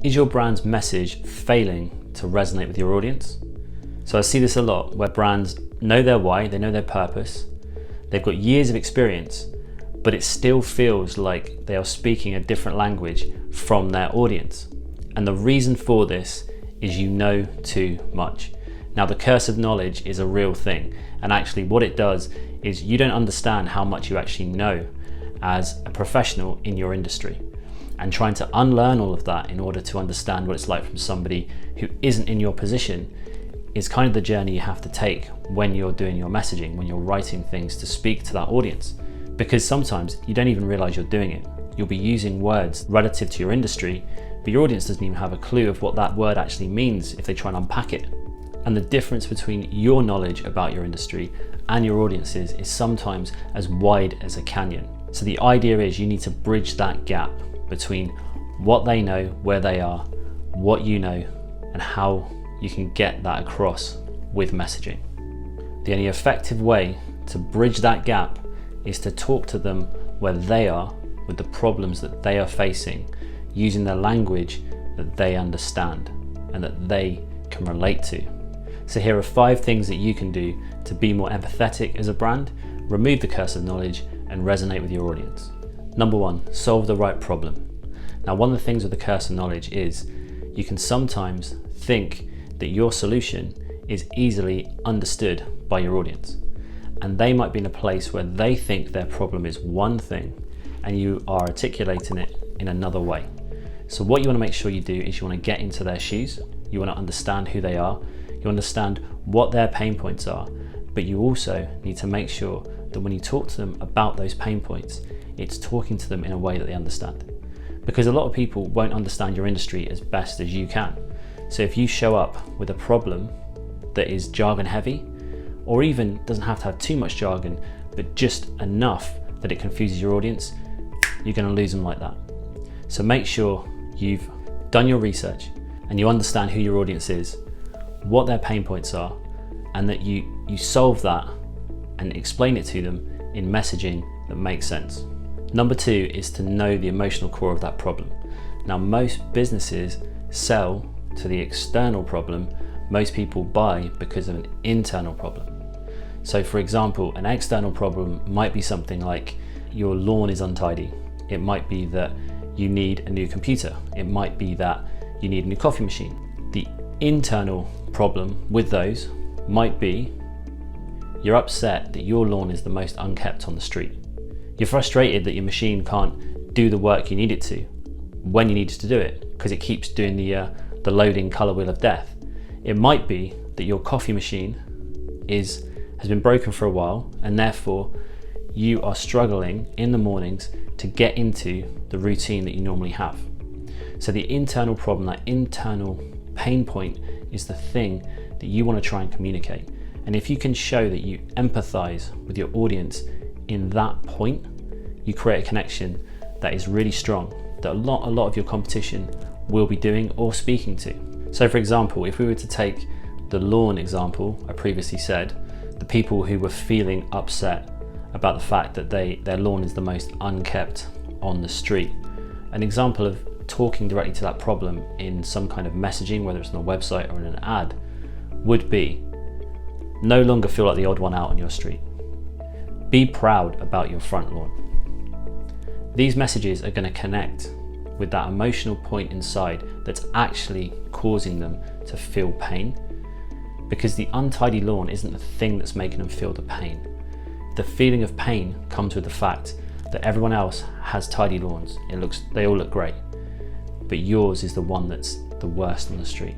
Is your brand's message failing to resonate with your audience? So I see this a lot where brands know their why, they know their purpose, they've got years of experience, but it still feels like they are speaking a different language from their audience. And the reason for this is you know too much. Now, the curse of knowledge is a real thing, and actually what it does is you don't understand how much you actually know as a professional in your industry. And trying to unlearn all of that in order to understand what it's like from somebody who isn't in your position is kind of the journey you have to take when you're doing your messaging, when you're writing things to speak to that audience. Because sometimes you don't even realize you're doing it. You'll be using words relative to your industry, but your audience doesn't even have a clue of what that word actually means if they try and unpack it. And the difference between your knowledge about your industry and your audiences is sometimes as wide as a canyon. So the idea is you need to bridge that gap between what they know, where they are, what you know, and how you can get that across with messaging. The only effective way to bridge that gap is to talk to them where they are with the problems that they are facing, using the language that they understand and that they can relate to. So here are 5 things that you can do to be more empathetic as a brand, remove the curse of knowledge, and resonate with your audience. Number 1, solve the right problem. Now, one of the things with the curse of knowledge is you can sometimes think that your solution is easily understood by your audience. And they might be in a place where they think their problem is one thing and you are articulating it in another way. So what you want to make sure you do is you want to get into their shoes. You want to understand who they are. You understand what their pain points are, but you also need to make sure that when you talk to them about those pain points, it's talking to them in a way that they understand. Because a lot of people won't understand your industry as best as you can. So if you show up with a problem that is jargon heavy, or even doesn't have to have too much jargon, but just enough that it confuses your audience, you're going to lose them like that. So make sure you've done your research and you understand who your audience is, what their pain points are, and that you solve that and explain it to them in messaging that makes sense. Number 2 is to know the emotional core of that problem. Now, most businesses sell to the external problem. Most people buy because of an internal problem. So for example, an external problem might be something like your lawn is untidy. It might be that you need a new computer. It might be that you need a new coffee machine. The internal problem with those might be you're upset that your lawn is the most unkept on the street. You're frustrated that your machine can't do the work you need it to when you need it to do it because it keeps doing the loading colour wheel of death. It might be that your coffee machine has been broken for a while and therefore you are struggling in the mornings to get into the routine that you normally have. So the internal problem, that internal pain point, is the thing that you want to try and communicate. And if you can show that you empathize with your audience in that point, you create a connection that is really strong, that a lot of your competition will be doing or speaking to. So for example, if we were to take the lawn example I previously said, the people who were feeling upset about the fact that their lawn is the most unkept on the street, an example of talking directly to that problem in some kind of messaging, whether it's on a website or in an ad, would be no longer feel like the odd one out on your street. Be proud about your front lawn. These messages are going to connect with that emotional point inside that's actually causing them to feel pain, because the untidy lawn isn't the thing that's making them feel the pain. The feeling of pain comes with the fact that everyone else has tidy lawns. They all look great, but yours is the one that's the worst on the street.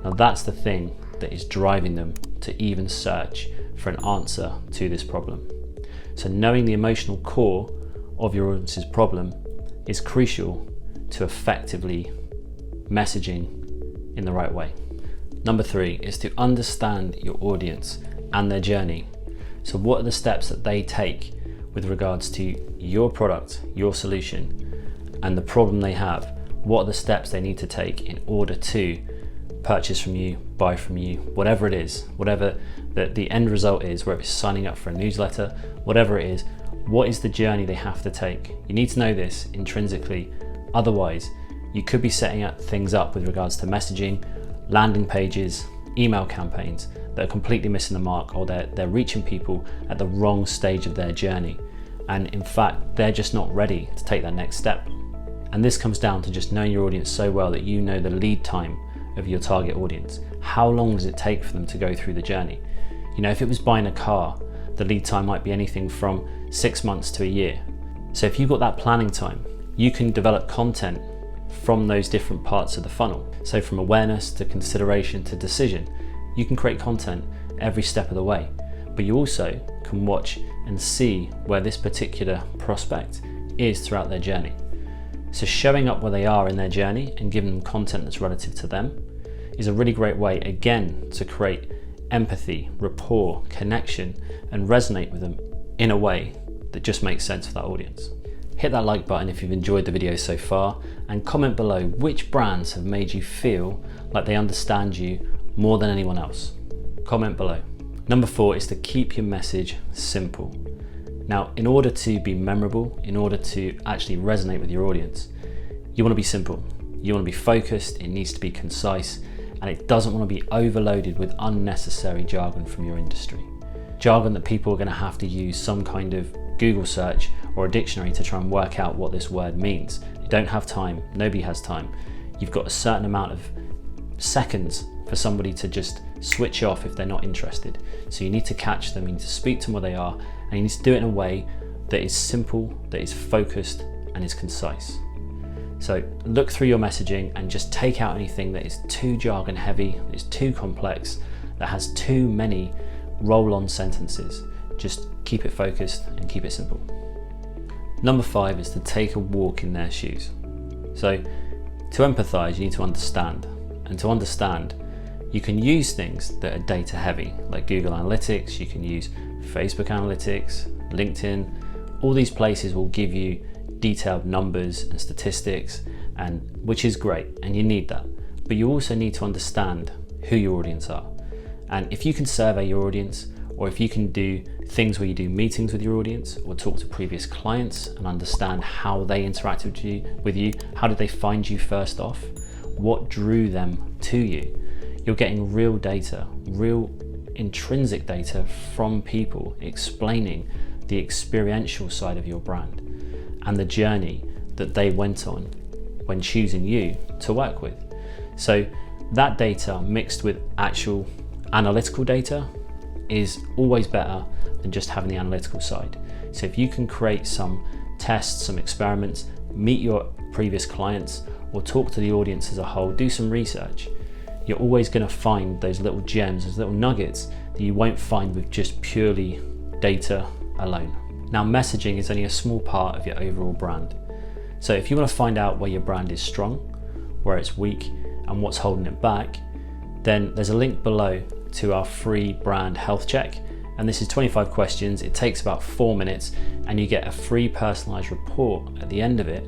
Now that's the thing that is driving them to even search for an answer to this problem. So knowing the emotional core of your audience's problem is crucial to effectively messaging in the right way. Number 3 is to understand your audience and their journey. So what are the steps that they take with regards to your product, your solution, and the problem they have? What are the steps they need to take in order to purchase from you, buy from you, whatever it is, whatever the end result is, whether it's signing up for a newsletter, whatever it is, what is the journey they have to take? You need to know this intrinsically, otherwise You could be setting up things up with regards to messaging, landing pages, email campaigns that are completely missing the mark, or they're reaching people at the wrong stage of their journey. And in fact, they're just not ready to take that next step. And this comes down to just knowing your audience so well that you know the lead time of your target audience. How long does it take for them to go through the journey? You know, if it was buying a car, the lead time might be anything from 6 months to a year. So if you've got that planning time, you can develop content from those different parts of the funnel. So from awareness to consideration to decision, you can create content every step of the way. But you also can watch and see where this particular prospect is throughout their journey. So showing up where they are in their journey and giving them content that's relative to them is a really great way, again, to create empathy, rapport, connection, and resonate with them in a way that just makes sense for that audience. Hit that like button if you've enjoyed the video so far, and comment below which brands have made you feel like they understand you more than anyone else. Comment below. Number 4 is to keep your message simple. Now, in order to be memorable, in order to actually resonate with your audience, you want to be simple. You want to be focused, it needs to be concise, and it doesn't want to be overloaded with unnecessary jargon from your industry. Jargon that people are going to have to use some kind of Google search or a dictionary to try and work out what this word means. You don't have time, nobody has time. You've got a certain amount of seconds for somebody to just switch off if they're not interested. So you need to catch them, you need to speak to them where they are, and you need to do it in a way that is simple, that is focused, and is concise. So look through your messaging and just take out anything that is too jargon heavy, that is too complex, that has too many roll-on sentences. Just keep it focused and keep it simple. Number 5 is to take a walk in their shoes. So to empathize, you need to understand. And to understand, you can use things that are data heavy, like Google Analytics, you can use Facebook Analytics, LinkedIn. All these places will give you detailed numbers and statistics, and which is great, and you need that. But you also need to understand who your audience are. And if you can survey your audience, or if you can do things where you do meetings with your audience, or talk to previous clients and understand how they interacted with you, how did they find you first off, what drew them to you, you're getting real data, real intrinsic data from people explaining the experiential side of your brand and the journey that they went on when choosing you to work with. So that data mixed with actual analytical data is always better than just having the analytical side. So if you can create some tests, some experiments, meet your previous clients, or talk to the audience as a whole, do some research, you're always going to find those little gems, those little nuggets that you won't find with just purely data alone. Now, messaging is only a small part of your overall brand. So if you want to find out where your brand is strong, where it's weak, and what's holding it back, then there's a link below to our free brand health check. And this is 25 questions. It takes about 4 minutes, and you get a free personalized report at the end of it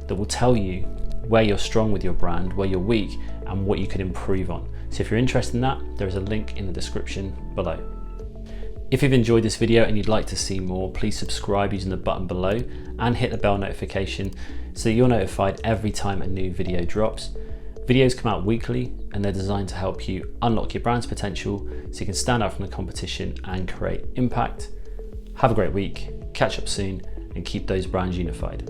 that will tell you where you're strong with your brand, where you're weak, and what you could improve on. So if you're interested in that, there is a link in the description below. If you've enjoyed this video and you'd like to see more, please subscribe using the button below and hit the bell notification so that you're notified every time a new video drops. Videos come out weekly, and they're designed to help you unlock your brand's potential so you can stand out from the competition and create impact. Have a great week, catch up soon, and keep those brands unified.